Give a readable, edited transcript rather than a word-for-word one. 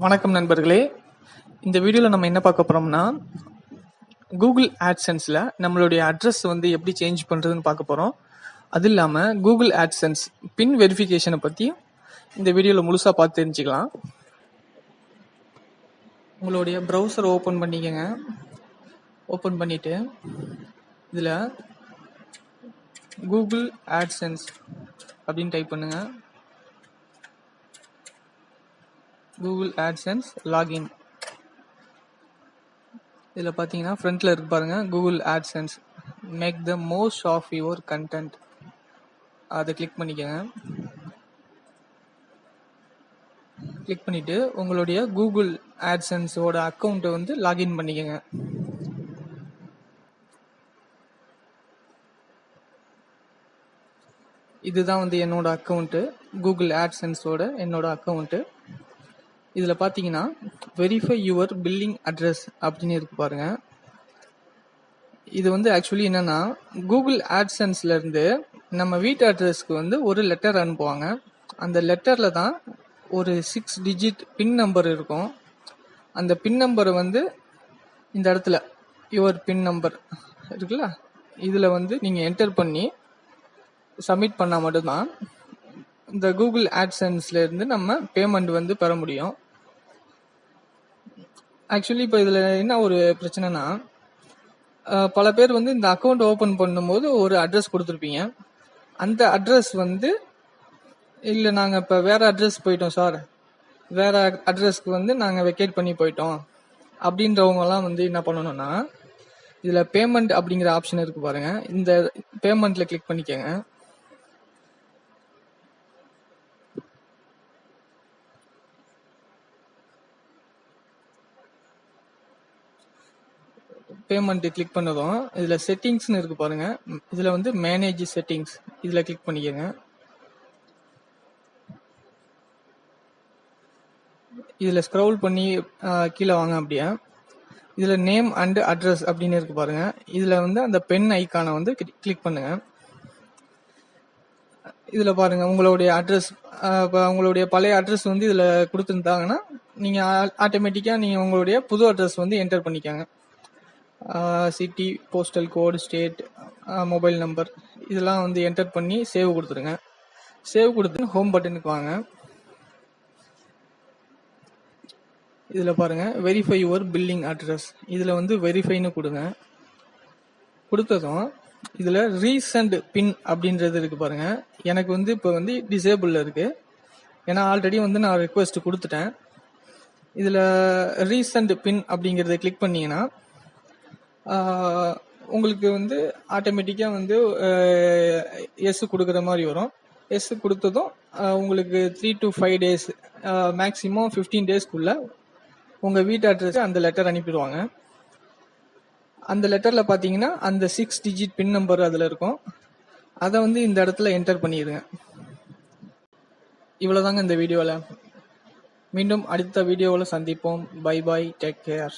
வணக்கம் நண்பர்களே. இந்த வீடியோவில் நம்ம என்ன பார்க்க போகிறோம்னா, கூகுள் ஆட்சென்ஸில் நம்மளுடைய அட்ரஸ் வந்து எப்படி சேஞ்ச் பண்ணுறதுன்னு பார்க்க போகிறோம். அது இல்லாமல் கூகுள் ஆட்சென்ஸ் பின் வெரிஃபிகேஷனை பற்றி இந்த வீடியோவில் முழுசாக பார்த்து தெரிஞ்சுக்கலாம். உங்களுடைய ப்ரௌசரை ஓப்பன் பண்ணிக்கங்க. ஓப்பன் பண்ணிவிட்டு இதில் கூகுள் ஆட்சென்ஸ் அப்படின்னு டைப் பண்ணுங்கள். Google AdSense login. இதில் பார்த்தீங்கன்னா ஃப்ரண்ட்டில் இருக்கு பாருங்க, Google AdSense make the most of your content. அதை கிளிக் பண்ணிக்கோங்க. கிளிக் பண்ணிவிட்டு உங்களுடைய கூகுள் ஆட்சென்ஸோட அக்கௌண்ட்டை வந்து லாகின் பண்ணிக்கோங்க. இதுதான் வந்து என்னோட அக்கௌண்ட்டு, கூகுள் ஆட்சென்ஸோட என்னோட அக்கௌண்ட்டு. இதில் பார்த்தீங்கன்னா வெரிஃபை யுவர் பில்லிங் அட்ரஸ் அப்படின்னு இருக்கு பாருங்க. இது வந்து ஆக்சுவலி என்னன்னா, கூகுள் ஆட்சென்ஸ்லேருந்து நம்ம வீட்டு அட்ரஸ்க்கு வந்து ஒரு லெட்டர் அனுப்புவாங்க. அந்த லெட்டரில் தான் ஒரு 6 டிஜிட் பின் நம்பர் இருக்கும். அந்த பின் நம்பரை வந்து இந்த இடத்துல யுவர் பின் நம்பர் இருக்குல்ல, இதில் வந்து நீங்கள் என்டர் பண்ணி சப்மிட் பண்ணால் மட்டும்தான் இந்த கூகுள் ஆட்சென்ஸ்லேருந்து நம்ம பேமெண்ட் வந்து பெற முடியும். ஆக்சுவலி இப்போ இதில் என்ன ஒரு பிரச்சனைனா, பல பேர் வந்து இந்த அக்கௌண்ட் ஓப்பன் பண்ணும்போது ஒரு அட்ரஸ் கொடுத்துருப்பீங்க. அந்த அட்ரஸ் வந்து இல்லை, நாங்கள் இப்போ வேறு அட்ரஸ் போயிட்டோம் சார், வேறு அட்ரஸ்க்கு வந்து நாங்கள் வெக்கேட் பண்ணி போயிட்டோம் அப்படின்றவங்கலாம் வந்து என்ன பண்ணணும்னா, இதில் பேமெண்ட் அப்படிங்கிற ஆப்ஷன் இருக்குது பாருங்கள், இந்த பேமெண்ட்டில் கிளிக் பண்ணிக்கோங்க. பேமெண்ட் கிளிக் பண்ணதும் இதில் செட்டிங்ஸ்னு இருக்கு பாருங்க, இதில் வந்து மேனேஜ் செட்டிங்ஸ், இதில் கிளிக் பண்ணிக்கோங்க. இதில் ஸ்க்ரோல் பண்ணி கீழே வாங்க. அப்படியே இதில் நேம் அண்ட் அட்ரஸ் அப்படின்னு இருக்கு பாருங்க, இதில் வந்து அந்த பென் ஐக்கானை வந்து கிளிக் பண்ணுங்க. இதில் பாருங்க உங்களுடைய அட்ரஸ், இப்போ உங்களுடைய பழைய அட்ரஸ் வந்து இதில் கொடுத்துருந்தாங்கன்னா நீங்கள் ஆட்டோமேட்டிக்காக நீங்கள் உங்களுடைய புது அட்ரஸ் வந்து என்டர் பண்ணிக்கோங்க. சிட்டி, போஸ்டல் கோடு, ஸ்டேட், மொபைல் நம்பர் இதெல்லாம் வந்து என்டர் பண்ணி சேவ் கொடுத்துருங்க. சேவ் கொடுத்து ஹோம் பட்டனுக்கு வாங்க. இதில் பாருங்க வெரிஃபை யுவர் பில்லிங் அட்ரஸ், இதில் வந்து வெரிஃபைன்னு கொடுங்க. கொடுத்ததும் இதில் ரீசெண்ட் பின் அப்படின்றது இருக்கு பாருங்க. எனக்கு வந்து இப்போ வந்து டிசேபிளில் இருக்கு, ஏன்னா ஆல்ரெடி வந்து நான் ரெக்வெஸ்ட் கொடுத்துட்டேன். இதில் ரீசெண்ட் பின் அப்படிங்கிறத கிளிக் பண்ணீங்கன்னா உங்களுக்கு வந்து ஆட்டோமேட்டிக்காக வந்து எஸ் கொடுக்குற மாதிரி வரும். எஸ் கொடுத்ததும் உங்களுக்கு 3 to 5 days, மேக்ஸிமம் 15 daysக்குள்ள உங்கள் வீட்டு அட்ரஸ் அந்த லெட்டர் அனுப்பிடுவாங்க. அந்த லெட்டரில் பார்த்தீங்கன்னா அந்த 6 டிஜிட் பின் நம்பர் அதில் இருக்கும். அதை வந்து இந்த இடத்துல என்டர் பண்ணிடுங்க. இவ்வளோதாங்க இந்த வீடியோவில். மீண்டும் அடுத்த வீடியோவில் சந்திப்போம். Bye bye, take care.